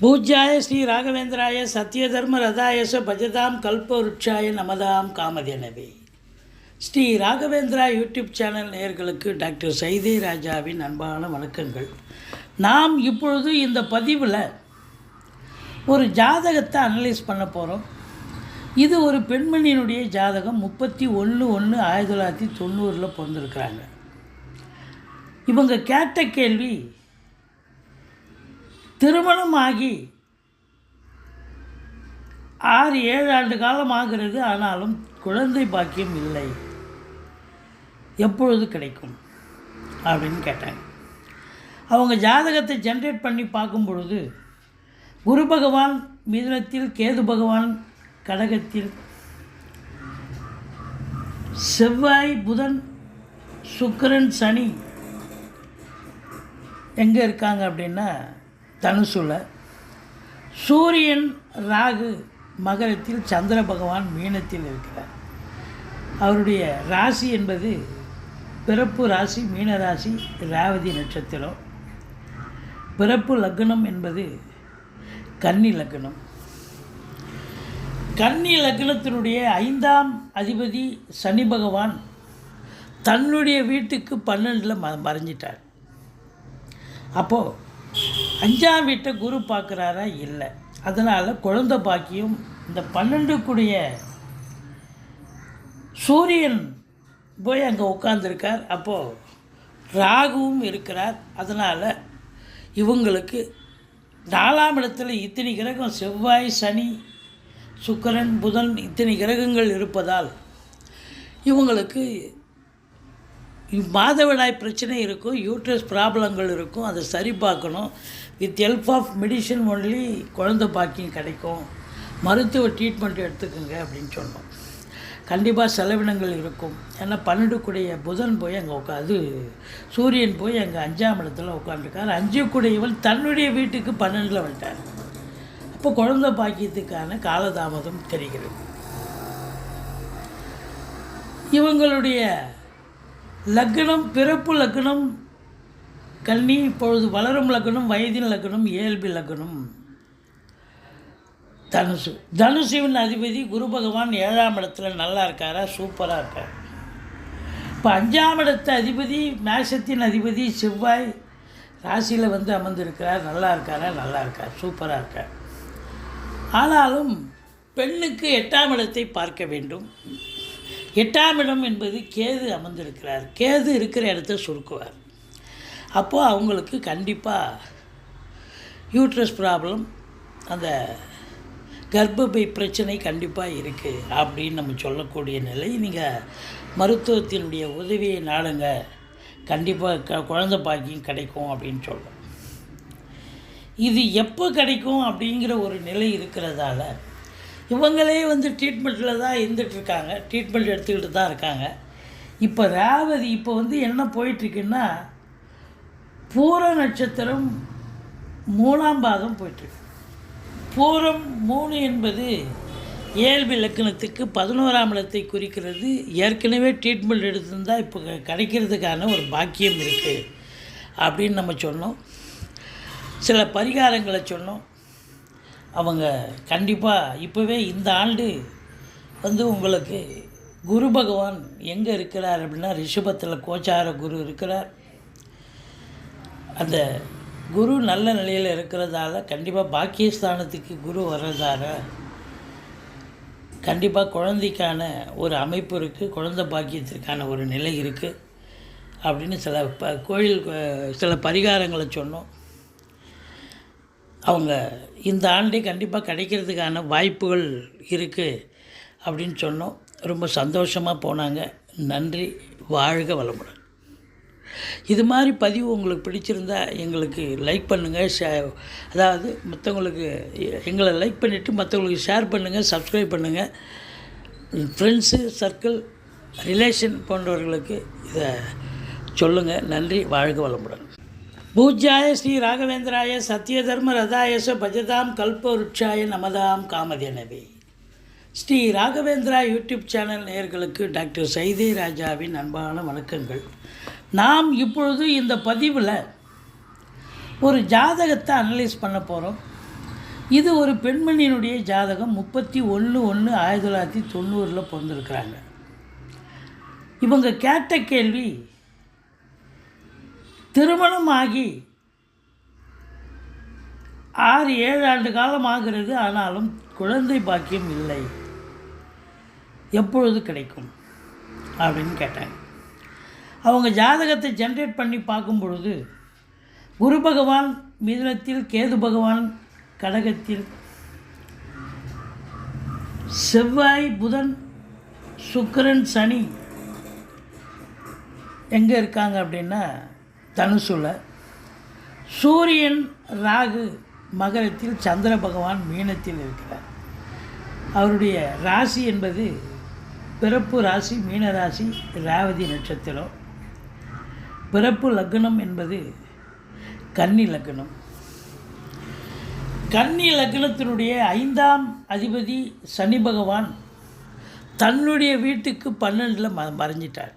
பூஜ்யாய Sri ராகவேந்திராய சத்யதர்ம ரதாயச பஜதாம் கல்பவருட்சாய நமதாம் காமதேனவே. Sri Raghavendra YouTube channel நேயர்களுக்கு doctor Saidai ராஜாவின் அன்பான வணக்கங்கள். நாம் இப்பொழுது இந்த பதிவில் ஒரு ஜாதகத்தை அனலைஸ் பண்ண போகிறோம். இது ஒரு பெண்மணியினுடைய ஜாதகம். 31/1/1990 பிறந்திருக்கிறாங்க. இவங்க கேட்ட கேள்வி, திருமணமாகி 6-7 ஆண்டு காலம் ஆகிறது, ஆனாலும் குழந்தை பாக்கியம் இல்லை, எப்பொழுது கிடைக்கும் அப்படின்னு கேட்டாங்க. அவங்க ஜாதகத்தை ஜென்ரேட் பண்ணி பார்க்கும் பொழுது குரு பகவான் மிதுனத்தில், கேது பகவான் கடகத்தில், செவ்வாய், புதன், சுக்கிரன், சனி எங்கே இருக்காங்க அப்படின்னா தனுசுல, சூரியன் ராகு மகரத்தில், சந்திர பகவான் மீனத்தில் இருக்கிறார். அவருடைய ராசி என்பது பிறப்பு ராசி மீன ராசி, ரேவதி நட்சத்திரம். பிறப்பு லக்னம் என்பது கன்னி லக்னம். கன்னி லக்னத்தினுடைய 5ஆம் அதிபதி சனி பகவான் தன்னுடைய வீட்டுக்கு 12ல் மறைஞ்சிட்டார். அப்போது 5ஆம் வீட்டை குரு பார்க்குறாரா? இல்லை. அதனால் குழந்தை பாக்கியம் இந்த 12க்குடைய சூரியன் போய் அங்கே உட்காந்துருக்கார். அப்போது ராகுவும் இருக்கிறார். அதனால் இவங்களுக்கு 4ஆம் இடத்துல இத்தனை கிரகம், செவ்வாய், சனி, சுக்கிரன், புதன், இத்தனை கிரகங்கள் இருப்பதால் இவங்களுக்கு மாதவிடாய் பிரச்சனை இருக்கும், யூட்ரஸ் ப்ராப்ளங்கள் இருக்கும். அதை சரி பார்க்கணும். With help of medicine only குழந்தை பாக்கியம் கிடைக்கும். மருத்துவ ட்ரீட்மெண்ட் எடுத்துக்கோங்க அப்படின்னு சொன்னோம். கண்டிப்பாக செலவினங்கள் இருக்கும். ஏன்னா 12க்குடைய புதன் போய் அங்கே சூரியன் போய் அங்கே 5ஆம் இடத்துல உட்காந்துருக்கார். 5க்குடையவன் தன்னுடைய வீட்டுக்கு 12ல் வந்துட்டார். அப்போ குழந்தை பாக்கியத்துக்கான காலதாமதம் தெரிகிறது. இவங்களுடைய லக்னம், பிறப்பு லக்னம் கன்னி, இப்பொழுது வளரும் லக்னம், வயதின் லக்னம், இயல்பு லக்னம் தனுசு. தனுசுவின் அதிபதி குரு பகவான் 7ஆம் இடத்துல நல்லா இருக்காரா? சூப்பராக இருக்கார். இப்போ 5ஆம் இடத்து அதிபதி, மேஷத்தின் அதிபதி செவ்வாய் ராசியில் அமர்ந்திருக்கிறார். நல்லா இருக்காரா? நல்லா இருக்கார், சூப்பராக இருக்கார். ஆனாலும் பெண்ணுக்கு 8ஆம் இடத்தை பார்க்க வேண்டும். 8ஆம் இடம் என்பது கேது அமர்ந்திருக்கிறார். கேது இருக்கிற இடத்த சுருக்குவார். அப்போது அவங்களுக்கு கண்டிப்பாக யூட்ரஸ் ப்ராப்ளம், அந்த கர்ப்பப்பை பிரச்சனை கண்டிப்பாக இருக்குது அப்படின்னு நம்ம சொல்லக்கூடிய நிலை. நீங்கள் மருத்துவத்தினுடைய உதவியை நாடுங்க, கண்டிப்பாக குழந்தை பாக்கியம் கிடைக்கும் அப்படின்னு சொல்கிறோம். இது எப்போ கிடைக்கும் அப்படிங்கிற ஒரு நிலை இருக்கிறதால இவங்களே ட்ரீட்மெண்ட்டில் தான் இருந்துகிட்ருக்காங்க, ட்ரீட்மெண்ட் எடுத்துக்கிட்டு தான் இருக்காங்க. இப்போ ரேவதி இப்போ என்ன போயிட்டுருக்குன்னா, பூர நட்சத்திரம் 3ஆம் பாதம் போயிட்டுருக்கு. பூரம் 3 என்பது இயல்பு இலக்கணத்துக்கு 11ஆம் இடத்தை குறிக்கிறது. ஏற்கனவே ட்ரீட்மெண்ட் எடுத்திருந்தால் இப்போ கிடைக்கிறதுக்கான ஒரு பாக்கியம் இருக்குது அப்படின்னு நம்ம சொன்னோம். சில பரிகாரங்களை சொன்னோம். அவங்க கண்டிப்பாக இப்போவே இந்த ஆண்டு உங்களுக்கு குரு பகவான் எங்கே இருக்கிறார் அப்படின்னா, ரிஷபத்தில் கோச்சார குரு இருக்கிறார். அந்த குரு நல்ல நிலையில் இருக்கிறதால கண்டிப்பாக பாக்கியஸ்தானத்துக்கு குரு வர்றதால கண்டிப்பாக குழந்தைக்கான ஒரு அமைப்பு இருக்குது, குழந்தை பாக்கியத்திற்கான ஒரு நிலை இருக்குது அப்படின்னு சில பரிகாரங்களை சொன்னோம். அவங்க இந்த ஆண்டே கண்டிப்பாக கிடைக்கிறதுக்கான வாய்ப்புகள் இருக்குது அப்படின்னு சொன்னோம். ரொம்ப சந்தோஷமாக போனாங்க. நன்றி. வாழ்க வளமுடன். இது மாதிரி பதிவு உங்களுக்கு பிடிச்சிருந்தா எங்களுக்கு லைக் பண்ணுங்கள். அதாவது மற்றவங்களுக்கு எங்களை லைக் பண்ணிவிட்டு மற்றவங்களுக்கு ஷேர் பண்ணுங்கள், சப்ஸ்கிரைப் பண்ணுங்கள். ஃப்ரெண்ட்ஸு, சர்க்கிள், ரிலேஷன் போன்றவர்களுக்கு இதை சொல்லுங்கள். நன்றி. வாழ்க வளமுடன். பூஜ்யாய ஸ்ரீ ராகவேந்திராய சத்யதர்ம ரதாயச பஜதாம் கல்பவருட்சாய நமதாம் காமதேனவே. ஸ்ரீ ராகவேந்திரா யூடியூப் சேனல் நேயர்களுக்கு டாக்டர் சைதே ராஜாவின் அன்பான வணக்கங்கள். நாம் இப்பொழுது இந்த பதிவில் ஒரு ஜாதகத்தை அனலைஸ் பண்ண போகிறோம். இது ஒரு பெண்மணியினுடைய ஜாதகம். 31/1/1990 பிறந்திருக்கிறாங்க. இவங்க கேட்ட கேள்வி, திருமணமாகி 6-7 ஆண்டு காலம் ஆகிறது, ஆனாலும் குழந்தை பாக்கியம் இல்லை, எப்பொழுது கிடைக்கும் அப்படின்னு கேட்டாங்க. அவங்க ஜாதகத்தை ஜென்ரேட் பண்ணி பார்க்கும் பொழுது குரு பகவான் மிதுனத்தில், கேது பகவான் கடகத்தில், செவ்வாய், புதன், சுக்கிரன், சனி எங்கே இருக்காங்க அப்படின்னா தனுசுல, சூரியன், ராகு மகரத்தில், சந்திர பகவான் மீனத்தில் இருக்கிறார். அவருடைய ராசி என்பது பிறப்பு ராசி மீன ராசி, ரேவதி நட்சத்திரம். பிறப்பு லக்னம் என்பது கன்னி லக்னம். கன்னி லக்னத்தினுடைய 5ஆம் அதிபதி சனி பகவான் தன்னுடைய வீட்டுக்கு 12ல் மறைஞ்சிட்டார்.